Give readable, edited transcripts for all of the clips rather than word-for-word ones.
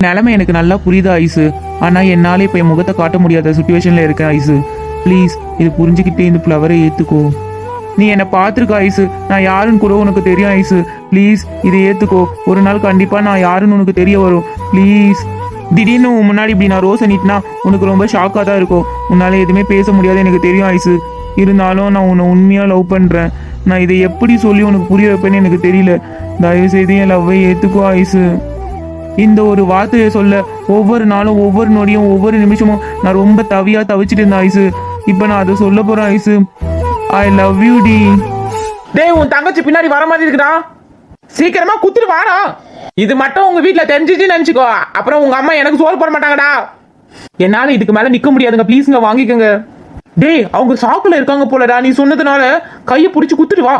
நிலைமை எனக்கு நல்லா புரியுது ஐசு. ஆனா என்னாலே இப்ப என் முகத்தை காட்ட முடியாத சுச்சுவேஷன்ல இருக்கேன் ஐசு. ப்ளீஸ் இது புரிஞ்சுக்கிட்டே இந்த ஃப்ளவரை ஏத்துக்கோ. நீ என்னை பார்த்துருக்க ஐசு, நான் யாருன்னு கூட உனக்கு தெரியும் ஐசு. ப்ளீஸ் இதை ஏத்துக்கோ. ஒரு நாள் கண்டிப்பா நான் யாருன்னு உனக்கு தெரிய வரும். ப்ளீஸ். திடீர்னு முன்னாடி இப்படி நான் ரோஸை நீட்டினா உனக்கு ரொம்ப ஷாக்காக தான் இருக்கும். உன்னால எதுவுமே பேச முடியாது எனக்கு தெரியும் ஐசு. இருந்தாலும் நான் உன்னை உண்மையாக லவ் பண்ணுறேன். நான் இதை எப்படி சொல்லி உனக்கு புரிய வைப்பேன்னு எனக்கு தெரியல. தயவு செய்து என் லவ்வை ஏற்றுக்கோ ஐசு. இந்த ஒரு வார்த்தையை சொல்ல ஒவ்வொரு நாளும் ஒவ்வொரு நொடியும் ஒவ்வொரு நிமிஷமும் நான் ரொம்ப தவிச்சிட்டு இருந்தேன் ஐசு. இப்போ நான் அதை சொல்ல போகிறேன் ஐசு. ஐ லவ் யூ டி. டேய் உன் தங்கச்சி பின்னாடி வர மாதிரி இருக்குடா. சீக்கிரமா குத்துட்டு வாடா. இது மட்டும் உங்க வீட்டுல தெரிஞ்சிச்சு நினைச்சுக்கோ, அப்புறம் உங்க அம்மா எனக்கு சோறு போட மாட்டாங்கடா. என்னால இதுக்கு மேல நிக்க முடியாதுங்க, ப்ளீஸ்ங்க வாங்கிக்கோங்க. டேய் அவங்க சாக்குல இருக்காங்க போலடா, நீ சொன்னதுனால கையை பிடிச்சு குத்துட்டு வா.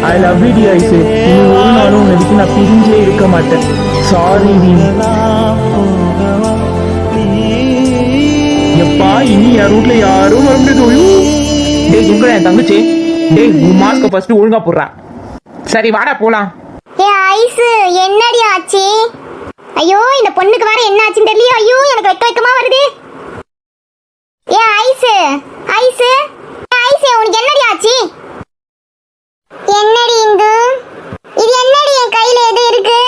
I love you dear Aishu. நீ ஒரு நாளும் உன்னை விட்டு நான் பிரிஞ்சே இருக்க மாட்டேன். சாரி டி. எப்பா இனி என் ரூட்ல யாரும் வர முடியாது. டேய் எங்கடா என் தங்கச்சி? டேய் உன் மாஸ்க ஃபர்ஸ்ட் ஒழுங்கா போடுறா. சரி வாடா போலாம். ஐசு என்னடி ஆச்சு? ஐயோ இந்த பொண்ணுக்கு வேற என்ன ஆச்சுன்னு தெரியல. ஐயோ எனக்கு வெக்கமா வருது. ஐசு ஐசு ஐசு உனக்கு என்னடி ஆச்சு? என்னடி இந்து இது? என்னடி என் கையில எது இருக்கு?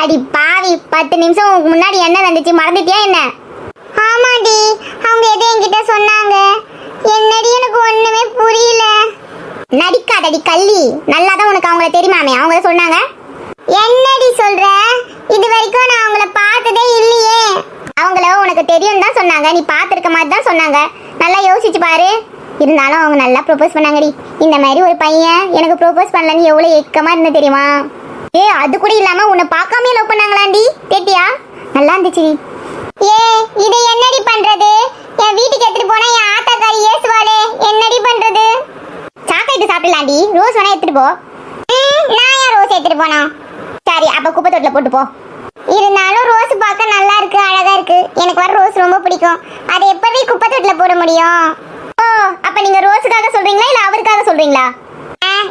அடி பாவி, 10 நிமிஷம் உங்களுக்கு முன்னாடி என்ன நடந்துச்சு மறந்துட்டியா என்ன? ஆமாடி, அவங்க எது என்கிட்ட சொன்னாங்க. என்னடி எனக்கு ஒண்ணுமே புரியல. நடிக்காதடி கள்ளி, நல்லாதான் உனக்கு அவங்கள தெரியுமாமே, அவங்கள சொன்னாங்க. என்னடி சொல்ற? இது வரைக்கும் நான் அவங்கள பார்த்ததே இல்லையே. அவங்கள உனக்கு தெரியும் தான் சொன்னாங்க, நீ பார்த்துருக்க மாதிரி தான் சொன்னாங்க. நல்லா யோசிச்சு பாரு. இருந்தாலும் அவங்க நல்லா ப்ரோபோஸ் பண்ணாங்கடி. இந்த மாதிரி ஒரு பையன் எனக்கு ப்ரோபோஸ் பண்ணலன்னு எவ்வளவு ஏக்கமா இருந்த தெரியுமா? அது கூட இல்லாம உன்னை பார்க்காம லவ் பண்ணாங்களாண்டி, கேட்டியா? நல்லா இருந்துச்சு. இதை என்னடி பண்றது? என் வீட்டுக்கு எடுத்துட்டு போனா என் ஆத்தாக்காரி ஏசுவாளே, என்னடி பண்றது? சாக்லேட் சாப்பிடலாண்டி, ரோஸ் வேணா எடுத்துட்டு போ. நான் ஏன் ரோஸ் எடுத்துட்டு போனா? சரி அப்ப குப்பை தொட்டில போட்டு போ. இருந்தாலும் ரோஸ் பார்க்க நல்லா இருக்கு, அழகா இருக்கு. எனக்கு வர ரோஸ் ரொம்ப பிடிக்கும். அதை எப்படி குப்பை தொட்டில போட முடியும்? ஓ அப்ப நீங்க ரோஸுக்காக சொல்றீங்களா இல்ல அவருக்காக சொல்றீங்களா?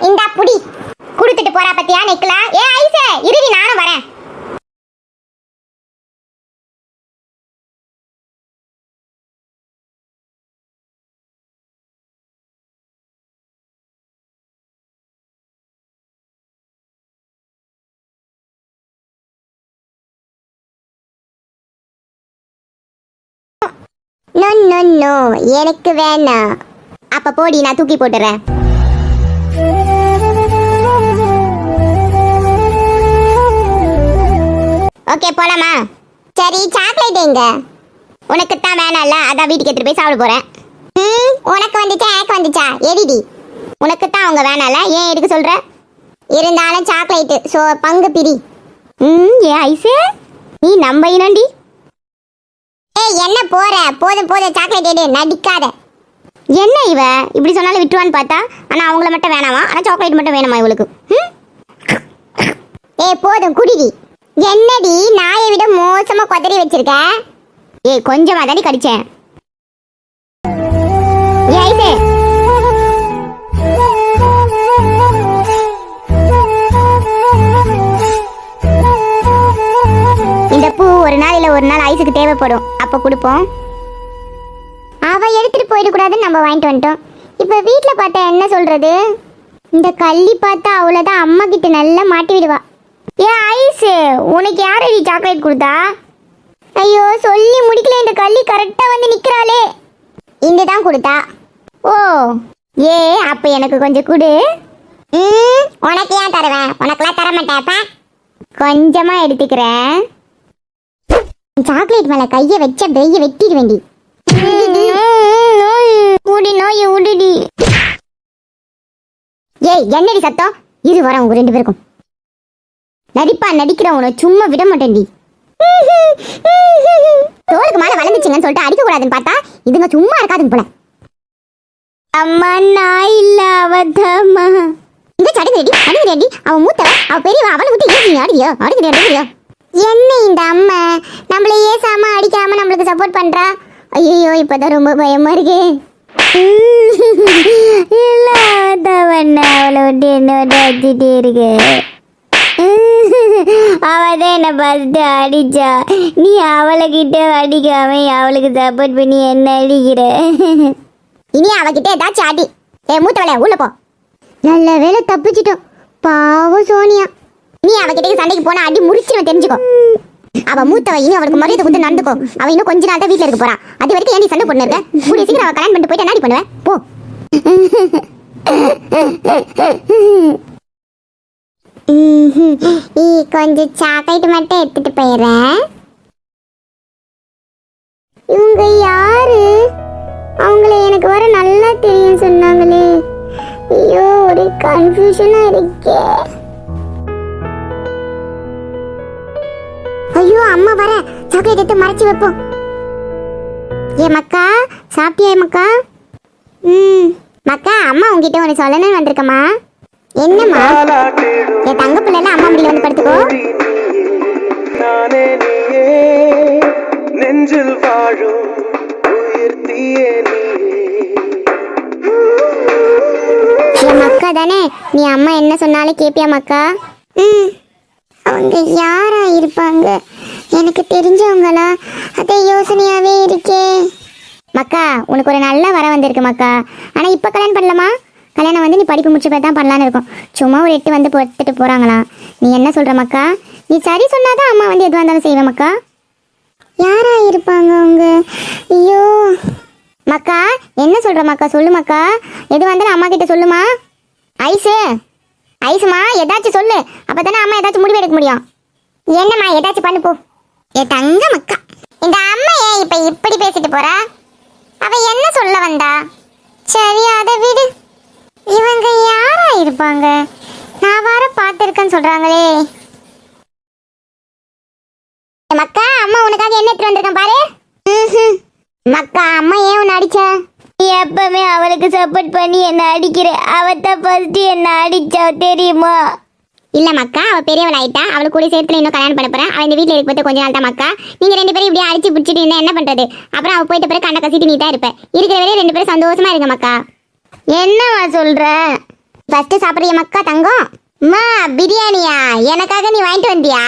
இந்தா புடி. குடுத்துட்டு போறா பத்தியா நெக்கல. ஐசே இருடி நானும் வரேன். நோ நோ நோ எனக்கு வேணாம். அப்ப போடி, நான் தூக்கி போட்டுறேன். ஓகே போலாமா? சரி சாக்லேட் எங்க? உனக்கு தான் வேணாம்ல, அதான் வீட்டுக்கு எடுத்துட்டு போய் சாப்பிட போறேன். உனக்கு வந்துச்சா எனக்கு வந்துச்சா? எரிடி. உனக்கு தான் அவங்க வேணாம்ல, ஏன் எடுக்க சொல்ற? இருந்தாலும் சாக்லேட், சோ பங்கு பிரி. ஐசே நீ நம்ப இனண்டி. என்ன போற? போதும் போதும் சாக்லேட் எடு, நடிக்காத. என்ன இவ இப்படி சொன்னாலும் விட்டுருவான்னு பார்த்தா, ஆனா அவங்கள மட்டும் வேணாமா, ஆனா சாக்லேட் மட்டும் வேணுமா இவளுக்கு? போதும் குடிடி. என்னடி நாயை விட மோசமா கொதறி வச்சிருக்க? கொஞ்சமா தாடி கடிச்சேன். இந்த பூ ஒரு நாள் இல்ல ஒரு நாள் ஐஸுக்கு தேவைப்படும், அப்ப கொடுப்போம். அவ எடுத்துட்டு போயிடக்கூடாதுன்னு நம்ம வாங்கிட்டு வந்துட்டோம். இப்ப வீட்டுல பார்த்தா என்ன சொல்றது? இந்த கள்ளி பார்த்தா அவ்வளவுதான், அம்மா கிட்ட நல்லா மாட்டி விடுவா. ஐஸ் உனக்கு யாரு சாக்லேட் கொடுத்தா? ஐயோ சொல்லி முடிக்கல, இந்த கள்ளி கரெக்டா வந்து நிக்கிறாளே. இந்துதான் கொடுத்தா. ஓ அப்ப எனக்கு கொஞ்சம் கொடு. உனக்கு ஏன் தருவேன்? உனக்குலாம் தர மாட்டேப்பா. கொஞ்சமா எடுத்துக்கிறேன். சாக்லேட் மேல கைய வச்ச வெய்ய வெட்டிட வேண்டி. என்னடி சத்தம்? இரு வர உங்க 2 பேருக்கும். நடிப்பா நடிக்கிற உன சும்மா விட மாட்டேன்டி. தோலுக்கு மேல வளர்ந்துச்சுங்கன்னு சொல்லிட்டு அடிக்க கூடாதுன்னு பார்த்தா இதுங்க சும்மா இருக்காதுங்க போல. அம்மா நான் இல்ல அவதம்மா. இங்க சடுங்கடி அவன் மூத்தவ, அவ பெரியவ, அவனை விட்டு ஏன் ஆடுறியோ? என்ன இந்த அம்மா நம்மள ஏசாம அடிக்காம நம்மளுக்கு சப்போர்ட் பண்றா? ஐயோ இப்பதான் ரொம்ப பயமா இருக்கு. அவளை விட்டு என்ன அடிச்சுட்டே இருக்கு. அவதான் என்ன பார்த்துட்டு அடிச்சா. நீ அவளை கிட்ட அடிக்காம அவளுக்கு சப்போர்ட் பண்ணி என்ன அடிக்கிற? இனி அவகிட்ட ஏதாச்சும் அடி. மூத்தவளே உள்ள போ. நல்ல வேளை தப்பிச்சிட்டோம். பாவம் சோனியா. நீ அவகிட்ட சண்டைக்கு போனா அடி முறிச்சு தெரிஞ்சுக்கோ. அவ மூத்தவ, இனி அவளுக்கு மரியாதை கொடுத்து நடந்துக்கோ. அவ இன்னும் கொஞ்ச நாள் தான் வீட்டுல இருக்க போறா. அது வரைக்கும் ஏன் நீ சண்டை போட்டு இருக்க? கூடிய சீக்கிரம் அவ கல்யாணம் பண்ணிட்டு போயிட்டு என்ன பண்ணுவேன் போ. நீ கொஞ்சம் சாக்லேட் மட்டும் எடுத்துட்டு போயிடுறேன். இவங்க யாரு? அவங்கள எனக்கு வர நல்லா தெரியும் சொன்னாங்களே. ஐயோ ஒரு கன்ஃபியூஷனா இருக்கே. ஐயோ அம்மா வர, சாக்லேட் எடுத்து மறைச்சு வைப்போம். ஏ மக்கா சாப்பிட்டியா மக்கா? மக்கா அம்மா உங்ககிட்ட ஒன்று சொல்லணும்னு வந்திருக்கம்மா. என்னம்மா? என் தங்க பிள்ளைல அம்மா முடியல வந்து படுத்துக்கோ. நெஞ்சில் வாழும் என் மக்கா தானே, நீ அம்மா என்ன சொன்னாலும் கேப்பியா மக்கா? அவங்க யாரா இருப்பாங்க? எனக்கு தெரிஞ்சவங்களா? அதே யோசனையாவே இருக்கே. மக்கா உனக்கு ஒரு நல்ல வர வந்திருக்கு மக்கா. ஆனா இப்ப கல்யாணம் பண்ணலாமா? கல்யாணம் வந்து நீ படிப்பு முடிச்ச தான் பண்ணலான்னு இருக்கும். சும்மா ஒரு 8 வந்து போட்டுட்டு போறாங்களா? நீ என்ன சொல்ற மக்கா? நீ சரி சொன்னாதான் அம்மா வந்து எதுவாக இருந்தாலும் செய்வேன் மக்கா. யாரா இருப்பாங்க அவங்க? ஐயோ மக்கா என்ன சொல்ற மக்கா? சொல்லு மக்கா. எது வந்தாலும் அம்மா கிட்ட சொல்லுமா. ஐசு ஐசுமா ஏதாச்சும் சொல்லு. அப்பதானே அம்மா ஏதாச்சும் முடிவு எடுக்க முடியும். என்னம்மா ஏதாச்சும் பண்ணு போ. ஏ தங்க மக்கா, இந்த அம்மா ஏன் இப்ப இப்படி பேசிட்டு போறா? அவ என்ன சொல்ல வந்தா? சரி அதை விடு. இவங்க யாரா இருப்பாங்க? நான் வர பார்த்திருக்கேன்னு சொல்றாங்களே. மக்கா அம்மா உனக்காக என்ன எடுத்து வந்திருக்கேன் பாரு. மக்கா அம்மா ஏன் உன்னை அடிச்சா? நீ எப்பவுமே அவளுக்கு சப்போர்ட் பண்ணி என்ன அடிக்கிற. அவதான் ஃபர்ஸ்ட் என்ன அடிச்சா தெரியுமா? இல்ல மக்கா, அவ பெரியவள் ஆயிட்டா. அவளுக்கு கூட சேர்த்துல இன்னும் கல்யாணம் பண்ண போறேன். அவ இந்த வீட்டுல இருக்க போது கொஞ்ச நாள் தான் மக்கா. நீங்க 2 பேரும் இப்படியே அடிச்சு பிடிச்சிட்டு இருந்தா என்ன பண்றது? அப்புறம் அவ போயிட்ட பிறகு கண்ட கசிட்டு நீ தான் இருப்ப. இருக்கிற வரையும் 2 பேரும் சந்தோஷமா இருங்க மக்கா. என்னவா சொல்ற? ஃபர்ஸ்ட் சாப்பிடுறிய மக்கா தங்கம்? அம்மா பிரியாணியா? எனக்காக நீ வாங்கிட்டு வந்தியா?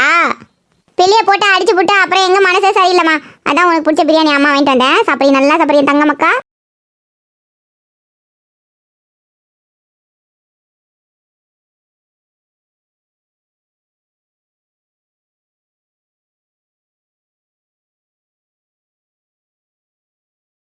வெளியே போட்டு அடிச்சு போட்டு அப்புறம் எங்க மனசே சரியில்லைம்மா. அதான் உனக்கு பிடிச்ச பிரியாணி அம்மா வாங்கிட்டு வந்தேன். சாப்பிட்றீ நல்லா சாப்பிட்றீ தங்க மக்கா.